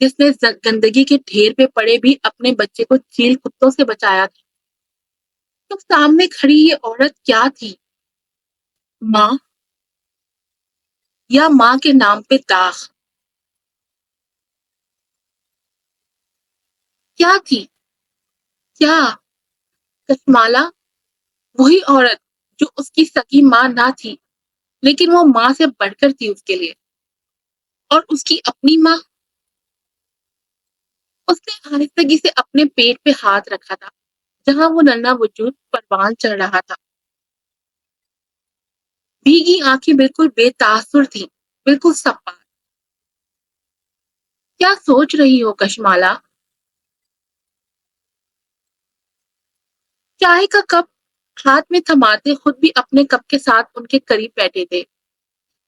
جس نے گندگی کے ڈھیر پہ پڑے بھی اپنے بچے کو چیل کتوں سے بچایا تھا۔ تو سامنے کھڑی یہ عورت کیا تھی؟ ماں، یا ماں کے نام پہ داغ؟ کیا تھی؟ کیا کشمالا وہی عورت جو اس کی سکی ماں نہ تھی، لیکن وہ ماں سے بڑھ کر تھی اس کے لیے؟ اور اس کی اپنی ماں؟ اس نے آہستگی سے اپنے پیٹ پہ ہاتھ رکھا تھا جہاں وہ ننھا وجود پروان چڑھ رہا تھا۔ بھیگی آنکھیں بالکل بے تاثر تھیں، بالکل صفا۔ کیا سوچ رہی ہو کشمالا؟ چائے کا کپ ہاتھ میں تھماتے خود بھی اپنے کپ کے ساتھ ان کے قریب بیٹھے تھے،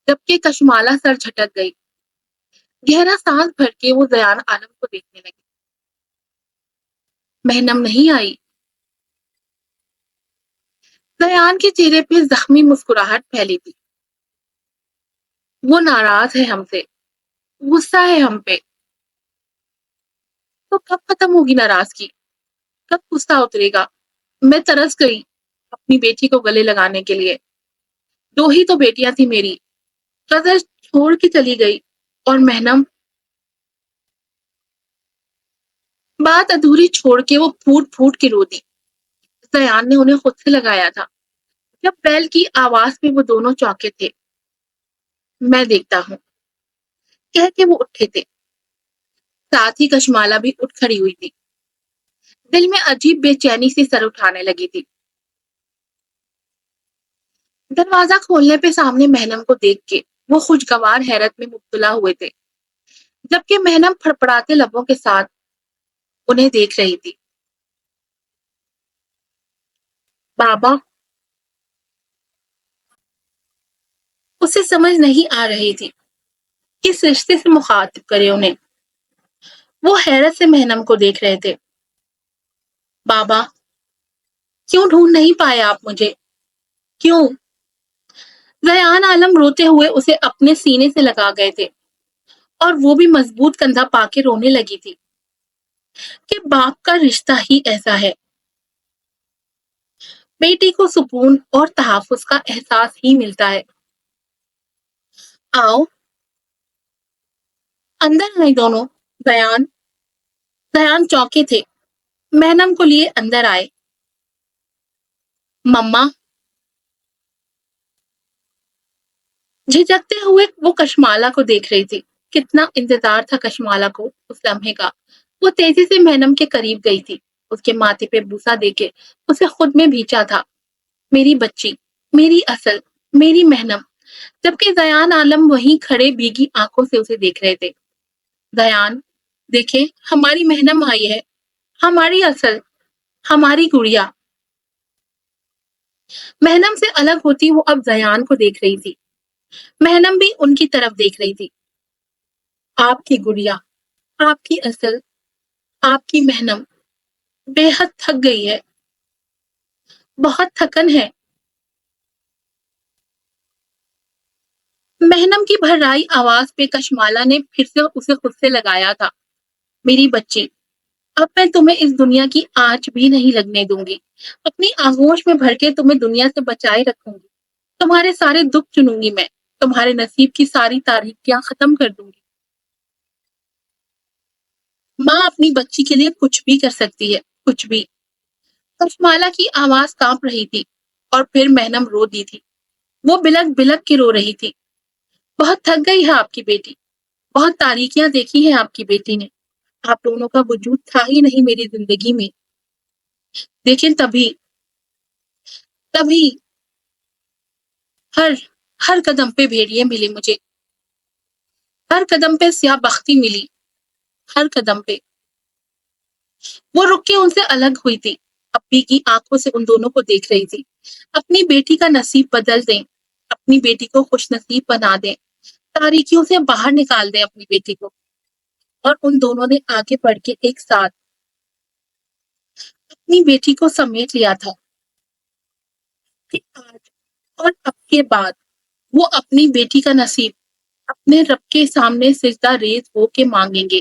جبکہ کشمالا سر جھٹک گئی۔ گہرا سانس بھر کے وہ زیان عالم کو دیکھنے لگی۔ مہنم نہیں آئی؟ زیان کے چہرے پہ زخمی مسکراہٹ پھیلی تھی۔ وہ ناراض ہے ہم سے، غصہ ہے ہم پہ۔ تو کب ختم ہوگی ناراضگی؟ کب غصہ اترے گا؟ میں ترس گئی اپنی بیٹی کو گلے لگانے کے لیے۔ دو ہی تو بیٹیاں تھی میری، قدر چھوڑ کے چلی گئی، اور مہنم۔ بات ادھوری چھوڑ کے وہ پھوٹ پھوٹ کے رو دی۔ زیان نے انہیں خود سے لگایا تھا۔ جب بیل کی آواز پہ وہ دونوں چونکے تھے۔ میں دیکھتا ہوں، کہہ کے وہ اٹھے تھے۔ ساتھ ہی کشمالا بھی اٹھ کھڑی ہوئی تھی، دل میں عجیب بے چینی سے سر اٹھانے لگی تھی۔ دروازہ کھولنے پہ سامنے مہنم کو دیکھ کے وہ خوشگوار حیرت میں مبتلا ہوئے تھے، جبکہ مہنم پھڑپڑاتے لبوں کے ساتھ انہیں دیکھ رہی تھی۔ بابا، اسے سمجھ نہیں آ رہی تھی کس رشتے سے مخاطب کرے انہیں۔ وہ حیرت سے مہنم کو دیکھ رہے تھے۔ بابا، کیوں ڈھونڈ نہیں پائے آپ مجھے؟ کیوں؟ زیان عالم روتے ہوئے اسے اپنے سینے سے لگا گئے تھے، اور وہ بھی مضبوط کندھا پا کے رونے لگی تھی کہ باپ کا رشتہ ہی ایسا ہے، بیٹی کو سکون اور تحفظ کا احساس ہی ملتا ہے۔ آؤ اندر آئے دونوں۔ زیان زیان چونکے تھے، مہنم کو لیے اندر آئے۔ مما، جھجکتے ہوئے وہ کشمالا کو دیکھ رہی تھی۔ کتنا انتظار تھا کشمالا کو اس لمحے کا۔ وہ تیزی سے مہنم کے قریب گئی تھی، اس کے ماتھے پہ بوسا دے کے اسے خود میں بھینچا تھا۔ میری بچی، میری اصل، میری مہنم۔ جبکہ زیان عالم وہیں کھڑے بھیگی آنکھوں سے اسے دیکھ رہے تھے۔ زیان، دیکھیں ہماری مہنم آئی ہے، ہماری اصل، ہماری گڑیا۔ مہنم سے الگ ہوتی وہ اب زیان کو دیکھ رہی تھی۔ مہنم بھی ان کی طرف دیکھ رہی تھی۔ آپ کی گڑیا، آپ کی اصل، آپ کی مہنم بے حد تھک گئی ہے، بہت تھکن ہے۔ مہنم کی بھررائی آواز پہ کشمالا نے پھر سے اسے خود سے لگایا تھا۔ میری بچی، اب میں تمہیں اس دنیا کی آنچ بھی نہیں لگنے دوں گی۔ اپنی آغوش میں بھر کے تمہیں دنیا سے بچائے رکھوں گی۔ تمہارے سارے دکھ چنوں گی میں، تمہارے نصیب کی ساری تاریکیاں ختم کر دوں گی۔ ماں اپنی بچی کے لیے کچھ بھی کر سکتی ہے، کچھ بھی۔ کشمالا کی آواز کانپ رہی تھی، اور پھر مہنم رو دی تھی۔ وہ بلک بلک کے رو رہی تھی۔ بہت تھک گئی ہے آپ کی بیٹی، بہت تاریکیاں دیکھی ہیں آپ کی بیٹی نے۔ آپ دونوں کا وجود تھا ہی نہیں میری زندگی میں۔ لیکن تبھی تبھی ہر ہر قدم پہ بھیڑیے ملے مجھے، ہر قدم پہ سیاہ بختی ملی، ہر قدم پہ۔ وہ رک کے ان سے الگ ہوئی تھی، اپی کی آنکھوں سے ان دونوں کو دیکھ رہی تھی۔ اپنی بیٹی کا نصیب بدل دیں، اپنی بیٹی کو خوش نصیب بنا دیں، تاریکیوں سے باہر نکال دیں اپنی بیٹی کو۔ اور ان دونوں نے آگے بڑھ کے ایک ساتھ اپنی بیٹی کو سمیٹ لیا تھا کہ آج اور اب کے بعد وہ اپنی بیٹی کا نصیب اپنے رب کے سامنے سجدہ ریز ہو کے مانگیں گے۔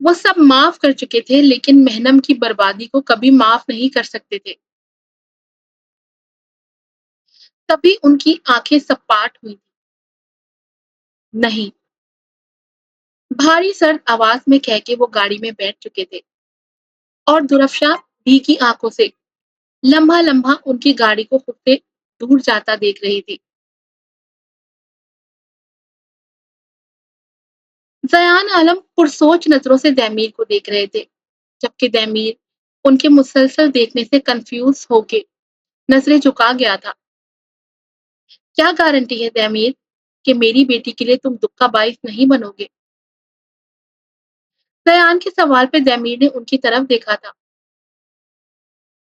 وہ سب معاف کر چکے تھے لیکن مہنم کی بربادی کو کبھی معاف نہیں کر سکتے تھے۔ تبھی ان کی آنکھیں سپاٹ ہوئی تھی۔ نہیں، بھاری سرد آواز میں کہہ کے وہ گاڑی میں بیٹھ چکے تھے اور درفشا بھیگی آنکھوں سے لمحہ لمحہ ان کی گاڑی کو خود سے دور جاتا دیکھ رہی تھی۔ زیان عالم پرسوچ نظروں سے دہمیر کو دیکھ رہے تھے جبکہ دہمیر ان کے مسلسل دیکھنے سے کنفیوز ہو کے نظریں جھکا گیا تھا۔ کیا گارنٹی ہے دہمیر کہ میری بیٹی کے لیے تم دکھ کا باعث نہیں بنو گے؟ زیان کے سوال پہ دہمیر نے ان کی طرف دیکھا تھا۔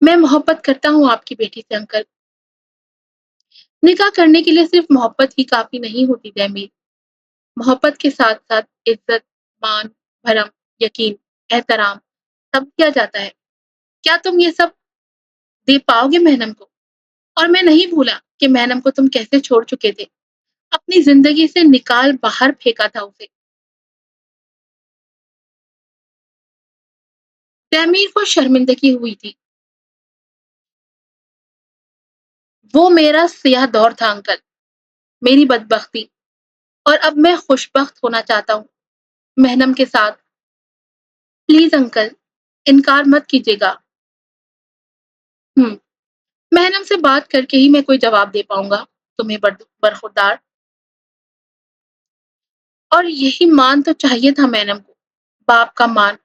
میں محبت کرتا ہوں آپ کی بیٹی سے انکل۔ نکاح کرنے کے لیے صرف محبت ہی کافی نہیں ہوتی دہمیر، محبت کے ساتھ ساتھ عزت، مان، بھرم، یقین، احترام سب کیا جاتا ہے۔ کیا تم یہ سب دے پاؤ گے مہنم کو؟ اور میں نہیں بھولا کہ مہنم کو تم کیسے چھوڑ چکے تھے، اپنی زندگی سے نکال باہر پھینکا تھا اسے۔ تیمیر کو شرمندگی ہوئی تھی۔ وہ میرا سیاہ دور تھا انکل، میری بدبختی، اور اب میں خوش بخت ہونا چاہتا ہوں مہنم کے ساتھ۔ پلیز انکل انکار مت کیجیے گا۔ مہنم سے بات کر کے ہی میں کوئی جواب دے پاؤں گا تمہیں برخوردار۔ اور یہی مان تو چاہیے تھا مہنم کو، باپ کا مان،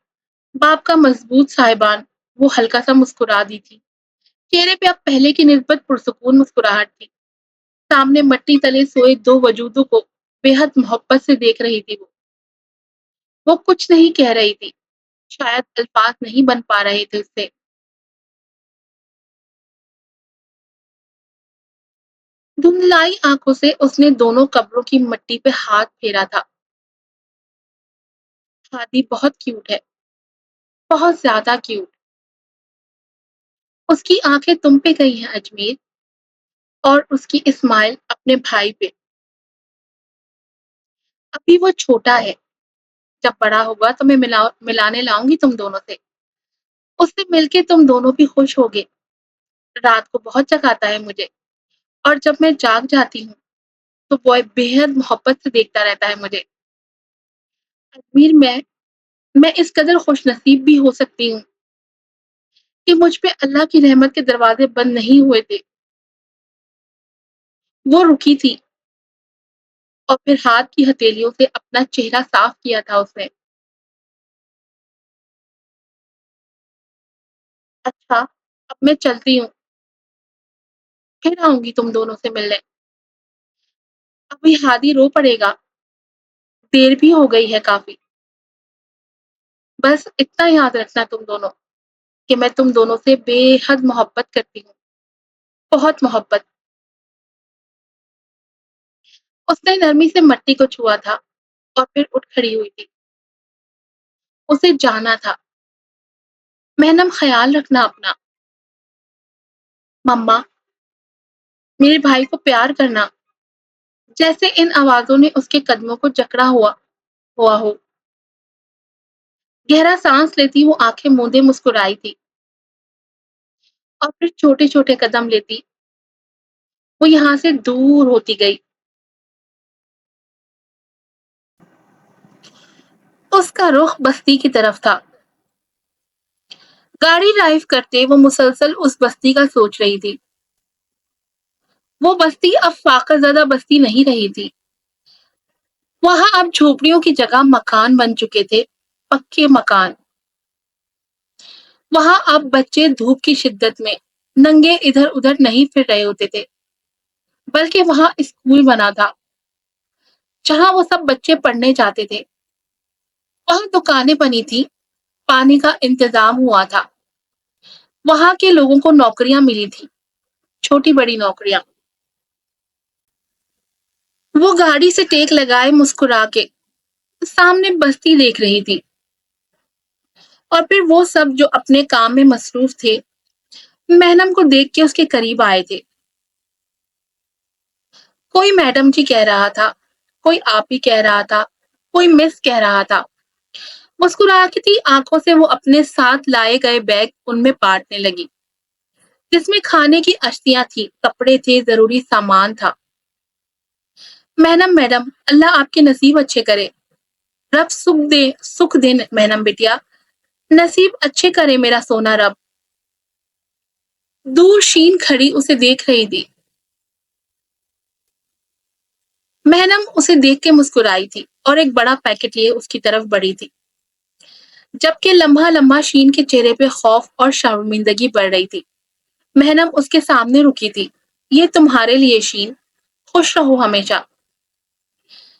باپ کا مضبوط صاحبان۔ وہ ہلکا سا مسکرا دی تھی، چہرے پہ اب پہلے کی نسبت پرسکون مسکراہٹ تھی۔ سامنے مٹی تلے سوئے دو وجودوں کو بے حد محبت سے دیکھ رہی تھی وہ کچھ نہیں کہہ رہی تھی، شاید الفاظ نہیں بن پا رہے تھے اس سے۔ دھندلائی آنکھوں سے اس نے دونوں قبروں کی مٹی پہ ہاتھ پھیرا تھا۔ ہادی بہت کیوٹ ہے، بہت زیادہ کیوٹ۔ اس کی آنکھیں تم پہ گئی ہیں اجمیر، اور اس کی اسمائل اپنے بھائی پہ۔ ابھی وہ چھوٹا ہے، جب بڑا ہوگا تو میں ملانے لاؤں گی تم دونوں سے۔ اس سے مل کے تم دونوں بھی خوش ہوگے۔ رات کو بہت جگاتا ہے مجھے، اور جب میں جاگ جاتی ہوں تو وہ بے حد محبت سے دیکھتا رہتا ہے مجھے۔ اجمیر میں اس قدر خوش نصیب بھی ہو سکتی ہوں کہ مجھ پہ اللہ کی رحمت کے دروازے بند نہیں ہوئے تھے۔ وہ رکی تھی اور پھر ہاتھ کی ہتھیلیوں سے اپنا چہرہ صاف کیا تھا اس نے۔ اچھا، اب میں چلتی ہوں، پھر آؤں گی تم دونوں سے ملنے۔ ابھی ہادی رو پڑے گا، دیر بھی ہو گئی ہے کافی۔ بس اتنا یاد رکھنا تم دونوں کہ میں تم دونوں سے بے حد محبت کرتی ہوں، بہت محبت۔ اس نے نرمی سے مٹی کو چھوا تھا اور پھر اٹھ کھڑی ہوئی تھی۔ اسے جانا تھا۔ مہنم خیال رکھنا اپنا۔ مما، میرے بھائی کو پیار کرنا۔ جیسے ان آوازوں نے اس کے قدموں کو جکڑا ہوا ہو۔ گہرا سانس لیتی وہ آنکھیں موندے مسکرائی تھی اور پھر چھوٹے چھوٹے قدم لیتی وہ یہاں سے دور ہوتی گئی۔ اس کا رخ بستی کی طرف تھا۔ گاڑی ڈرائیو کرتے وہ مسلسل اس بستی کا سوچ رہی تھی۔ وہ بستی اب فاقہ زدہ بستی نہیں رہی تھی۔ وہاں اب جھوپڑیوں کی جگہ مکان بن چکے تھے، پکے مکان۔ وہاں اب بچے دھوپ کی شدت میں ننگے ادھر ادھر نہیں پھر رہے ہوتے تھے، بلکہ وہاں اسکول بنا تھا جہاں وہ سب بچے پڑھنے جاتے تھے۔ وہاں دکانیں بنی تھی، پانی کا انتظام ہوا تھا، وہاں کے لوگوں کو نوکریاں ملی تھی، چھوٹی بڑی نوکریاں۔ وہ گاڑی سے ٹیک لگائے مسکرا کے سامنے بستی دیکھ رہی تھی، اور پھر وہ سب جو اپنے کام میں مصروف تھے مہنم کو دیکھ کے اس کے قریب آئے تھے۔ کوئی میڈم جی کہہ رہا تھا، کوئی آپ ہی کہہ رہا تھا، کوئی مس کہہ رہا تھا۔ مسکراتی آنکھوں سے وہ اپنے ساتھ لائے گئے بیگ ان میں بانٹنے لگی، جس میں کھانے کی اشیاء تھی، کپڑے تھے، ضروری سامان تھا۔ میڈم اللہ آپ کے نصیب اچھے کرے، رب سکھ دے مہنم بیٹیا، نصیب اچھے کرے میرا سونا رب۔ دور شین کھڑی اسے دیکھ رہی تھی۔ مہنم اسے دیکھ کے مسکرائی تھی اور ایک بڑا پیکٹ لیے اس کی طرف بڑھی تھی، جبکہ لمحہ لمحہ شین کے چہرے پہ خوف اور شرمندگی بڑھ رہی تھی۔ مہنم اس کے سامنے رکی تھی۔ یہ تمہارے لیے شین، خوش رہو ہمیشہ۔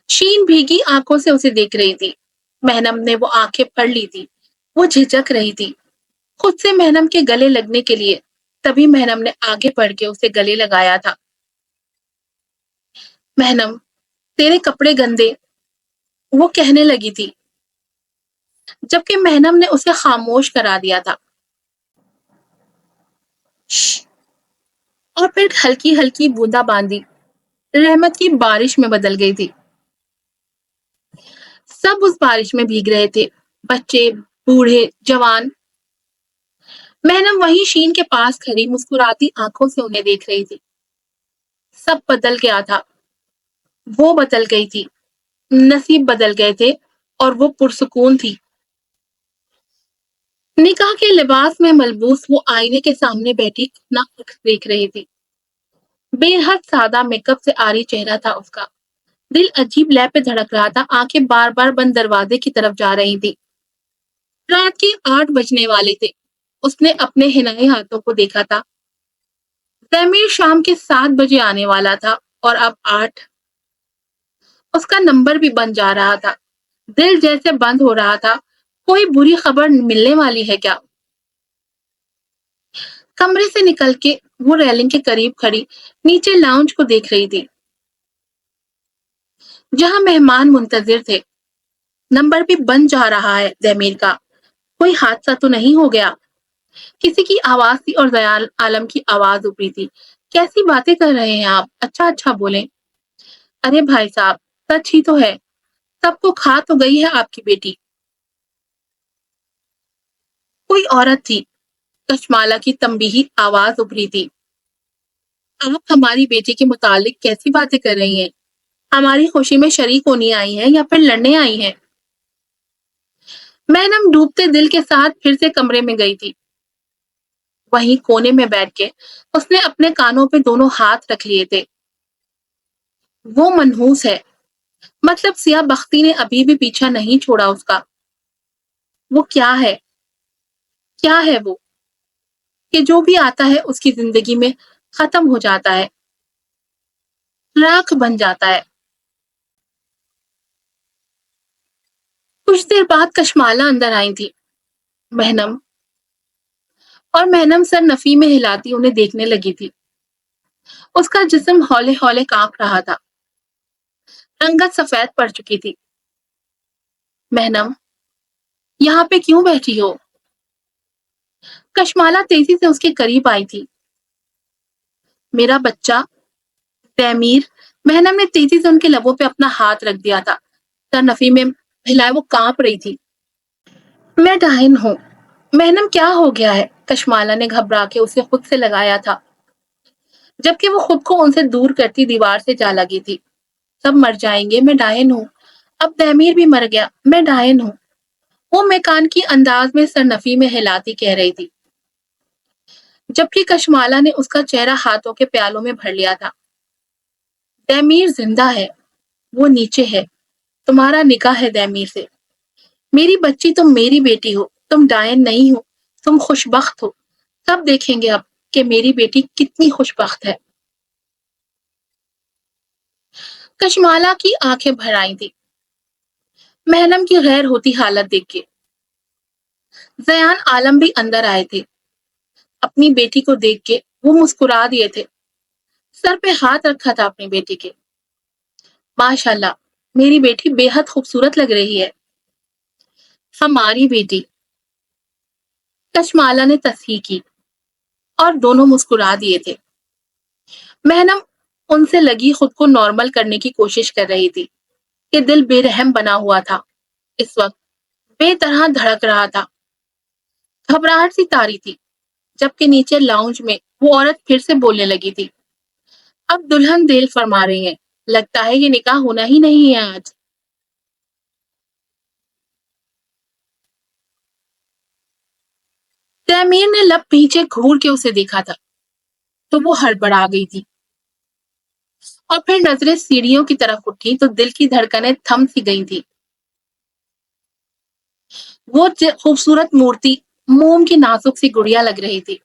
شین بھیگی آنکھوں سے اسے دیکھ رہی تھی۔ مہنم نے وہ آنکھیں پڑھ لی تھی، وہ جھجک رہی تھی خود سے مہنم کے گلے لگنے کے لیے، تبھی مہنم نے آگے بڑھ کے اسے گلے لگایا تھا۔ مہنم تیرے کپڑے گندے، وہ کہنے لگی تھی، جبکہ مہنم نے اسے خاموش کرا دیا تھا۔ اور پھر ہلکی ہلکی بوندا باندی رحمت کی بارش میں بدل گئی تھی۔ سب اس بارش میں بھیگ رہے تھے، بچے، بوڑھے، جوان۔ مہنم وہیں شین کے پاس کھڑی مسکراتی آنکھوں سے انہیں دیکھ رہی تھی۔ سب بدل گیا تھا، وہ بدل گئی تھی، نصیب بدل گئے تھے، اور وہ پرسکون تھی۔ نکاح کے لباس میں ملبوس وہ آئینے کے سامنے بیٹھی اپنا عکس دیکھ رہی تھی۔ بے حد سادہ میک اپ سے آری چہرہ تھا اس کا، دل عجیب لے پہ دھڑک رہا تھا، آنکھیں بار بار بند دروازے کی طرف جا رہی تھی۔ رات کے 8 بجنے والے تھے، اس نے اپنے ہنائے ہاتھوں کو دیکھا تھا۔ تیمیر شام کے 7 بجے آنے والا تھا اور اب 8۔ اس کا نمبر بھی بن جا رہا تھا، دل جیسے بند ہو رہا تھا، کوئی بری خبر ملنے والی ہے کیا؟ کمرے سے نکل کے وہ ریلنگ کے قریب کھڑی نیچے لاؤنج کو دیکھ رہی تھی، جہاں مہمان منتظر تھے۔ نمبر بھی بن جا رہا ہے تیمیر کا، کوئی حادثہ تو نہیں ہو گیا؟ کسی کی آواز تھی اور زیال عالم کی آواز ابری تھی، کیسی باتیں کر رہے ہیں آپ، اچھا بولیں۔ ارے بھائی صاحب، سچ ہی تو ہے، سب کو کھا تو گئی ہے آپ کی بیٹی۔ کوئی عورت تھی، کشمالہ کی تنبیہی آواز ابری تھی۔ آپ ہماری بیٹی کے متعلق کیسی باتیں کر رہی ہیں؟ ہماری خوشی میں شریک ہونی آئی ہیں یا پھر لڑنے آئی ہیں؟ مہنم ڈوبتے دل کے ساتھ پھر سے کمرے میں گئی تھی۔ وہیں کونے میں بیٹھ کے اس نے اپنے کانوں پہ دونوں ہاتھ رکھ لیے تھے۔ وہ منحوس ہے، مطلب سیاہ بختی نے ابھی بھی پیچھا نہیں چھوڑا اس کا۔ وہ کیا ہے وہ کہ جو بھی آتا ہے اس کی زندگی میں ختم ہو جاتا ہے، راکھ بن جاتا ہے۔ کچھ دیر بعد کشمالہ اندر آئی تھی، مہنم سر نفی میں ہلاتی انہیں دیکھنے لگی تھی۔ اس کا جسم ہولے ہولے کانپ رہا تھا، رنگت سفید پڑ چکی تھی۔ مہنم یہاں پہ کیوں بیٹھی ہو؟ کشمالہ تیزی سے اس کے قریب آئی تھی۔ میرا بچہ تیمیر، مہنم نے تیزی سے ان کے لبوں پہ اپنا ہاتھ رکھ دیا تھا، سر نفی میں ہلائے وہ کانپ رہی تھی۔ میں ڈاہن ہوں۔ مہنم کیا ہو گیا ہے؟ کشمالہ نے گھبرا کے اسے خود سے لگایا تھا، جبکہ وہ خود کو ان سے دور کرتی دیوار سے جا لگی تھی۔ سب مر جائیں گے، میں ڈاہن ہوں۔ اب تیمیر بھی مر گیا، میں ڈاہن ہوں، وہ میکان کی انداز میں سر نفی میں ہلاتی کہہ رہی تھی، جبکہ کشمالہ نے اس کا چہرہ ہاتھوں کے پیالوں میں بھر لیا تھا۔ تیمیر زندہ ہے، وہ نیچے ہے، تمہارا نکاح ہے تیمیر سے۔ میری بچی، تم میری بیٹی ہو، تم ڈائن نہیں ہو، تم خوش بخت ہو۔ سب دیکھیں گے اب کہ میری بیٹی کتنی خوش بخت ہے۔ کشمالہ کی آنکھیں بھر آئی تھی مہنم کی غیر ہوتی حالت دیکھ کے۔ زیان عالم بھی اندر آئے تھے، اپنی بیٹی کو دیکھ کے وہ مسکرا دیے تھے، سر پہ ہاتھ رکھا تھا اپنی بیٹی کے۔ ماشاءاللہ، میری بیٹی بے حد خوبصورت لگ رہی ہے۔ ہماری بیٹی، کشمالہ نے تصحیح کی اور دونوں مسکرا دیے تھے۔ مہنم ان سے لگی خود کو نارمل کرنے کی کوشش کر رہی تھی کہ دل بے رحم بنا ہوا تھا اس وقت۔ بے طرح دھڑک رہا تھا، گھبراہٹ سی طاری تھی، جبکہ نیچے لاؤنج میں وہ عورت پھر سے بولنے لگی تھی، اب دلہن دیر فرما رہی ہیں، لگتا ہے یہ نکاح ہونا ہی نہیں ہے آج۔ تیمیر نے لب پیچھے گھور کے اسے دیکھا تھا تو وہ ہڑبڑا گئی تھی، اور پھر نظریں سیڑھیوں کی طرف اٹھی تو دل کی دھڑکنیں تھم سی گئی تھی۔ وہ خوبصورت مورتی موم کی نازک سی گڑیا لگ رہی تھی،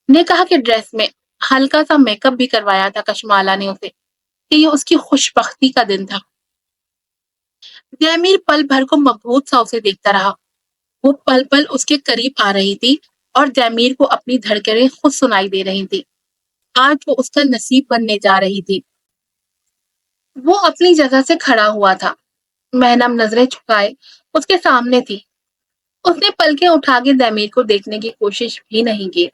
نے کہا کہ ڈریس میں ہلکا سا میک اپ بھی کروایا تھا کشمالا نے اسے کہ یہ اس کی خوش بختی کا دن تھا۔ تیمیر پل بھر کو مبہوت سا اسے دیکھتا رہا، وہ پل پل اس کے قریب آ رہی تھی اور تیمیر کو اپنی دھڑکنیں خود سنائی دے رہی تھی، آج وہ اس کا نصیب بننے جا رہی تھی۔ وہ اپنی جگہ سے کھڑا ہوا تھا، محنم نظریں چھپائے اس کے سامنے تھی، اس نے پلکیں اٹھا کے تیمیر کو دیکھنے کی کوشش بھی نہیں کی،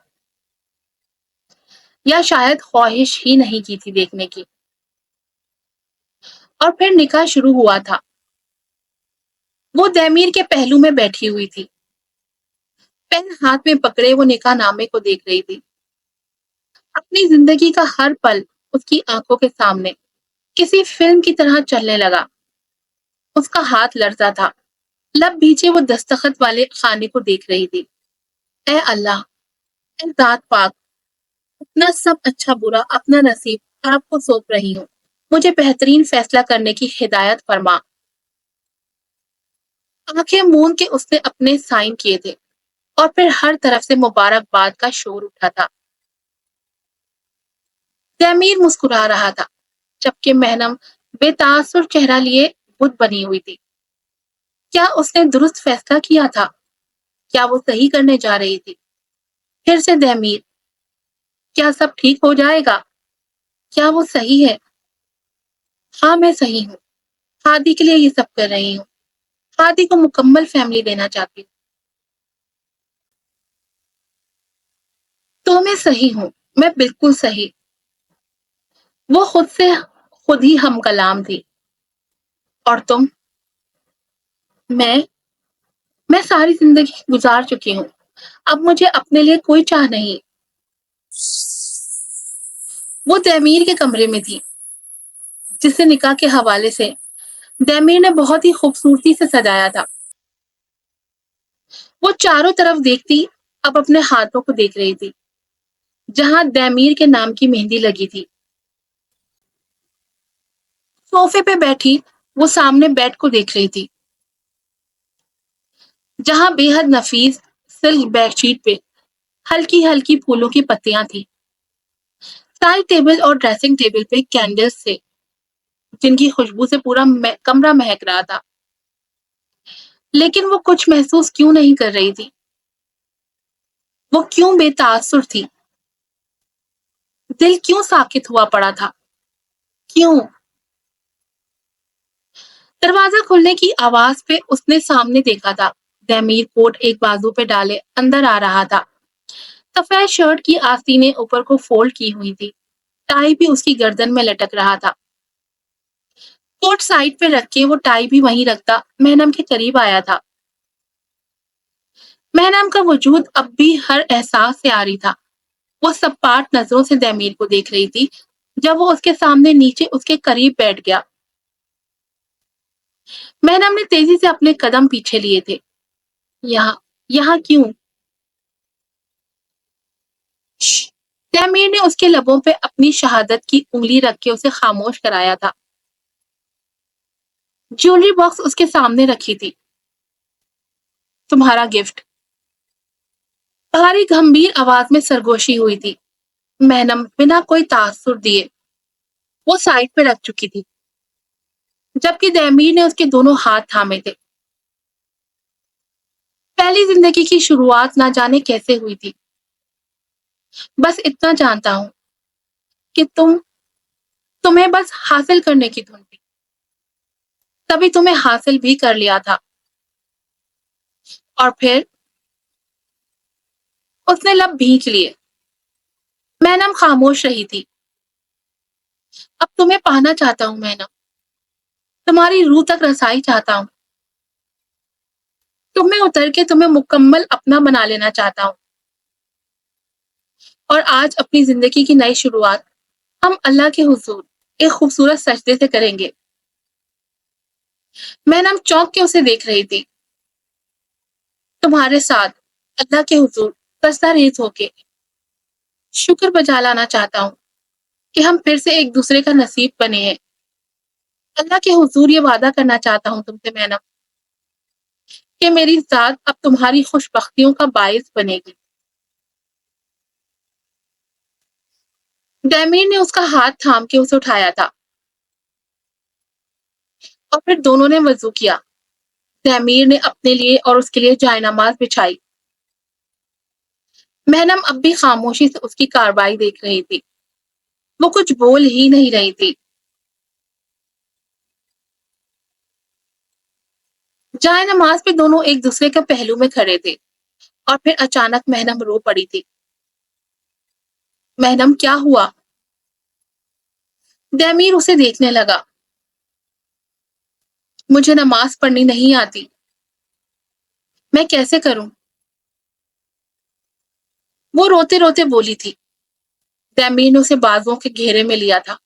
یا شاید خواہش ہی نہیں کی تھی دیکھنے کی۔ اور پھر نکاح شروع ہوا تھا۔ وہ تیمیر کے پہلو میں بیٹھی ہوئی تھی، پین ہاتھ میں پکڑے وہ نکاح نامے کو دیکھ رہی تھی، اپنی زندگی کا ہر پل اس کی آنکھوں کے سامنے کسی فلم کی طرح چلنے لگا۔ اس کا ہاتھ لرزا تھا، لب بیچے وہ دستخط والے خانے کو دیکھ رہی تھی۔ اے اللہ، اے ذات پاک، اپنا سب اچھا برا اپنا نصیب آپ کو سونپ رہی ہوں، مجھے بہترین فیصلہ کرنے کی ہدایت فرما۔ آنکھیں مون کے اس نے اپنے سائن کیے تھے، اور پھر ہر طرف سے مبارکباد کا شور اٹھا تھا۔ تیمیر مسکرا رہا تھا، جبکہ محنم بے تاثر چہرہ لیے بت بنی ہوئی تھی۔ کیا اس نے درست فیصلہ کیا تھا؟ کیا وہ صحیح کرنے جا رہی تھی؟ پھر سے تیمیر، کیا سب ٹھیک ہو جائے گا؟ کیا وہ صحیح ہے؟ ہاں میں صحیح ہوں، ہادی کے لیے یہ سب کر رہی ہوں، ہادی کو مکمل فیملی دینا چاہتی ہوں۔ تو میں صحیح ہوں، میں بالکل صحیح۔ وہ خود سے خود ہی ہم کلام تھی۔ اور تم؟ میں میں ساری زندگی گزار چکی ہوں، اب مجھے اپنے لیے کوئی چاہ نہیں۔ وہ تیمیر کے کمرے میں تھی، جسے نکاح کے حوالے سے تیمیر نے بہت ہی خوبصورتی سے سجایا تھا۔ وہ چاروں طرف دیکھتی، اب اپنے ہاتھوں کو دیکھ رہی تھی، جہاں تیمیر کے نام کی مہندی لگی تھی۔ صوفے پہ بیٹھی وہ سامنے بیڈ کو دیکھ رہی تھی، جہاں بے حد نفیس سلک بیڈ شیٹ پہ ہلکی ہلکی پھولوں کی پتیاں تھی۔ سائڈ ٹیبل اور ڈریسنگ ٹیبل پہ کینڈلز تھے، جن کی خوشبو سے پورا کمرہ مہک رہا تھا۔ لیکن وہ کچھ محسوس کیوں نہیں کر رہی تھی؟ وہ کیوں بے تاثر تھی؟ دل کیوں ساکت ہوا پڑا تھا؟ کیوں؟ دروازہ کھلنے کی آواز پہ اس نے سامنے دیکھا تھا، تیمیر کوٹ ایک بازو پہ ڈالے اندر آ رہا تھا۔ سفید شرٹ کی آستینیں اوپر کو فولڈ کی ہوئی تھی، ٹائی بھی اس کی گردن میں لٹک رہا تھا۔ کوٹ سائڈ پہ رکھ کے وہ ٹائی بھی وہیں رکھتا محنم کے قریب آیا تھا۔ محنم کا وجود اب بھی ہر احساس سے آری تھا، وہ سپاٹ نظروں سے تیمیر کو دیکھ رہی تھی جب وہ اس کے سامنے نیچے اس کے قریب بیٹھ گیا۔ محنم نے تیزی سے اپنے قدم پیچھے لیے تھے۔ یہاں یہاں کیوں؟ تیمیر نے اس کے لبوں پہ اپنی شہادت کی انگلی رکھ کے اسے خاموش کرایا تھا۔ جیولری باکس اس کے سامنے رکھی تھی۔ تمہارا گفٹ، بھاری گمبھیر آواز میں سرگوشی ہوئی تھی۔ محنم بنا کوئی تاثر دیے وہ سائڈ پہ رکھ چکی تھی، جبکہ تیمیر نے اس کے دونوں ہاتھ تھامے تھے۔ پہلی زندگی کی شروعات نہ جانے کیسے ہوئی تھی، بس اتنا جانتا ہوں کہ تمہیں بس حاصل کرنے کی دھن تھی، تبھی تمہیں حاصل بھی کر لیا تھا۔ اور پھر اس نے لب بھینچ لیے۔ محنم خاموش رہی تھی۔ اب تمہیں پانا چاہتا ہوں محنم، تمہاری روح تک رسائی چاہتا ہوں۔ تم میں اتر کے تمہیں مکمل اپنا بنا لینا چاہتا ہوں، اور آج اپنی زندگی کی نئی شروعات ہم اللہ کے حضور ایک خوبصورت سجدے سے کریں گے۔ محنم چونک کے اسے دیکھ رہی تھی۔ تمہارے ساتھ اللہ کے حضور سجدہ ریز ہو کے شکر بجا لانا چاہتا ہوں کہ ہم پھر سے ایک دوسرے کا نصیب بنے ہیں۔ اللہ کے حضور یہ وعدہ کرنا چاہتا ہوں تم سے محنم کہ میری ذات اب تمہاری خوش بختیوں کا باعث بنے گی۔ ڈیمیر نے اس کا ہاتھ تھام کے اسے اٹھایا تھا اور پھر دونوں نے وضو کیا۔ ڈیمیر نے اپنے لیے اور اس کے لیے جائے نماز بچھائی۔ محنم اب بھی خاموشی سے اس کی کارروائی دیکھ رہی تھی۔ وہ کچھ بول ہی نہیں رہی تھی۔ جائے نماز پہ دونوں ایک دوسرے کے پہلو میں کھڑے تھے اور پھر اچانک محنم رو پڑی تھی۔ محنم کیا ہوا؟ ڈیمیر اسے دیکھنے لگا۔ مجھے نماز پڑھنی نہیں آتی۔ میں کیسے کروں؟ وہ روتے روتے بولی تھی۔ ڈیمیر نے اسے بازوؤں کے گھیرے میں لیا تھا۔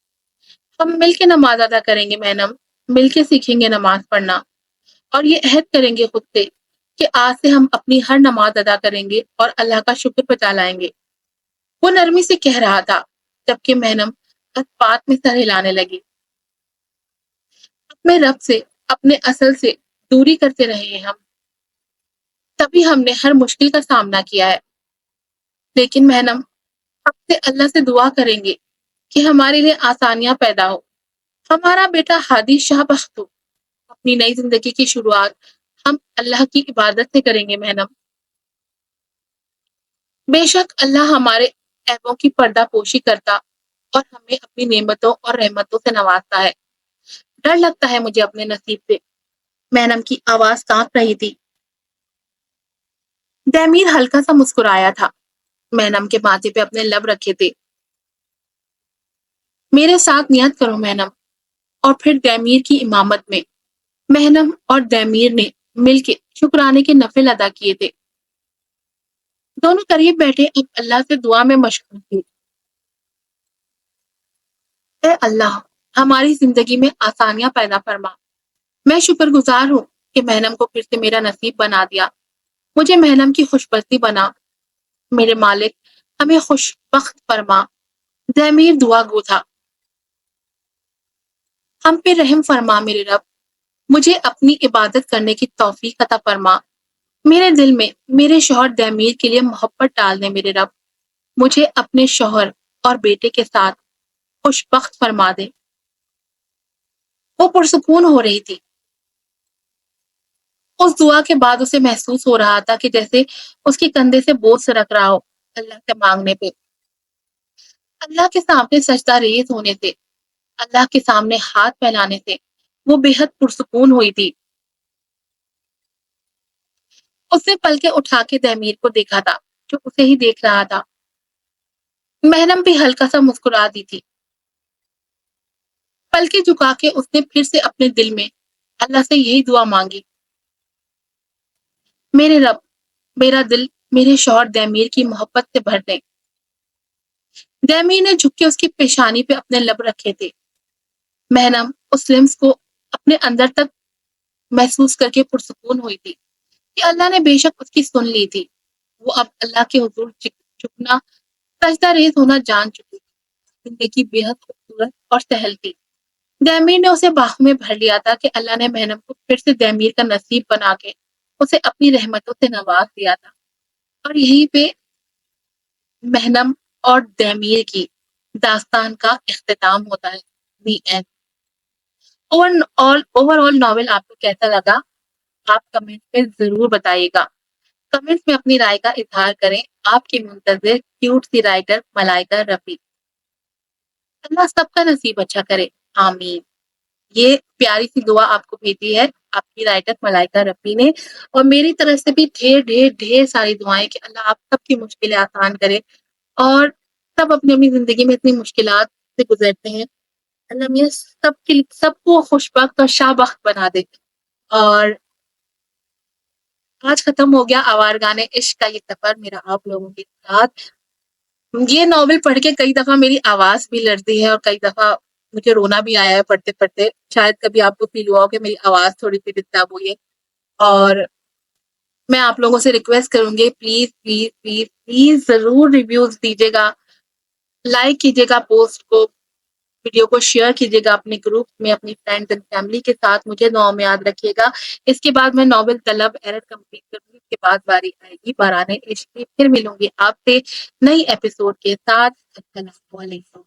ہم مل کے نماز ادا کریں گے محنم، مل کے سیکھیں گے نماز پڑھنا، اور یہ عہد کریں گے خود سے کہ آج سے ہم اپنی ہر نماز ادا کریں گے اور اللہ کا شکر بجا لائیں گے۔ وہ نرمی سے کہہ رہا تھا جبکہ محنم بات میں سر ہلانے لگی۔ اپنے رب سے، اپنے اصل سے دوری کرتے رہے ہیں ہم، تبھی ہم نے ہر مشکل کا سامنا کیا ہے۔ لیکن محنم اب سے اللہ سے دعا کریں گے کہ ہمارے لیے آسانیاں پیدا ہو، ہمارا بیٹا ہادی شاہ بخت ہو۔ اپنی نئی زندگی کی شروعات ہم اللہ کی عبادت سے کریں گے محنم۔ بے شک اللہ ہمارے عیبوں کی پردہ پوشی کرتا اور ہمیں اپنی نعمتوں اور رحمتوں سے نوازتا ہے۔ ڈر لگتا ہے مجھے اپنے نصیب سے۔ محنم کی آواز کانپ رہی تھی۔ ڈیمیر ہلکا سا مسکرایا تھا۔ محنم کے ماتھے پہ اپنے لب رکھے تھے۔ میرے ساتھ نیت کرو محنم، اور پھر ڈیمیر کی امامت میں محنم اور ڈیمیر نے مل کے شکرانے کے نفل ادا کیے تھے۔ دونوں قریب بیٹھے اب اللہ سے دعا میں مشغول تھے۔ اے اللہ، ہماری زندگی میں آسانیاں پیدا فرما۔ میں شکر گزار ہوں کہ محنم کو پھر سے میرا نصیب بنا دیا۔ مجھے محنم کی خوش بختی بنا۔ میرے مالک ہمیں خوش بخت فرما۔ ڈیمیر دعا گو تھا۔ ہم پہ رحم فرما میرے رب، مجھے اپنی عبادت کرنے کی توفیق عطا فرما۔ میرے دل میں میرے شوہر ڈیمیر کے لیے محبت ڈال دے میرے رب، مجھے اپنے شوہر اور بیٹے کے ساتھ خوش بخت فرما دے۔ وہ پرسکون ہو رہی تھی۔ اس دعا کے بعد اسے محسوس ہو رہا تھا کہ جیسے اس کے کندھے سے بوجھ سرک رہا ہو۔ اللہ سے مانگنے پہ، اللہ کے سامنے سجدہ ریز ہونے سے، اللہ کے سامنے ہاتھ پھیلانے سے وہ بے حد پرسکون ہوئی تھی۔ اس نے پلکیں اٹھا کے ڈیمیر کو دیکھا تھا جو اسے ہی دیکھ رہا تھا۔ محنم بھی ہلکا سا مسکرا دی تھی۔ پلکیں جھکا کے اس نے پھر سے اپنے دل میں اللہ سے یہی دعا مانگی، میرے رب، میرا دل میرے شوہر ڈیمیر کی محبت سے بھر دے۔ ڈیمیر نے جھک کے اس کی پیشانی پہ اپنے لب رکھے تھے۔ محنم اس لمس کو اپنے اندر تک محسوس کر کے پرسکون ہوئی تھی کہ اللہ نے بے شک اس کی سن لی تھی۔ وہ اب اللہ کے حضور جھکنا، سجدہ ریز ہونا جان چکی تھی۔ زندگی بے حد خوبصورت اور سہل تھی۔ ڈیمیر نے اسے باہوں میں بھر لیا تھا کہ اللہ نے محنم کو پھر سے ڈیمیر کا نصیب بنا کے اسے اپنی رحمتوں سے نواز دیا تھا، اور یہیں پہ محنم اور ڈیمیر کی داستان کا اختتام ہوتا ہے۔ The end. Over all novel آپ کو کیسا لگا؟ آپ کمنٹ میں ضرور بتائیے گا۔ کمنٹ میں اپنی رائے کا اظہار کریں۔ آپ کی منتظر کیوٹ سی رائٹر ملائکہ رفیع۔ اللہ سب کا نصیب اچھا کرے، آمین۔ یہ پیاری سی دعا آپ کو بھیجی ہے آپ کی رائٹر ملائکہ رفیع نے، اور میری طرف سے بھی ڈھیر ڈھیر ڈھیر ساری دعائیں کہ اللہ آپ سب کی مشکلیں آسان کرے، اور سب اپنی اپنی زندگی میں اتنی مشکلات سے گزرتے ہیں، اللہ میاں سب کو خوش بخت اور شاہ بخت بنا دے۔ اور آج ختم ہو گیا آوارگان عشق کا یہ سفر میرا آپ لوگوں کے ساتھ۔ یہ ناول پڑھ کے کئی دفعہ میری آواز بھی لڑتی ہے اور کئی دفعہ مجھے رونا بھی آیا ہے پڑھتے پڑھتے، شاید کبھی آپ کو فیل ہوا ہو کہ میری آواز تھوڑی سی ڈسٹرب ہوئی ہے، اور میں آپ لوگوں سے ریکویسٹ کروں گی پلیز پلیز پلیز پلیز ضرور ریویوز دیجیے گا، لائک کیجیے گا پوسٹ کو، ویڈیو کو شیئر کیجیے گا اپنے گروپ میں، اپنی فرینڈز اینڈ فیملی کے ساتھ، مجھے دعاؤں میں یاد رکھیے گا۔ اس کے بعد میں ناول طلب ایرر کمپلیٹ کروں گی، اس کے بعد باری آئے گی باران عشق کی، پھر ملوں گی آپ سے نئی ایپیسوڈ کے ساتھ۔ السلام علیکم۔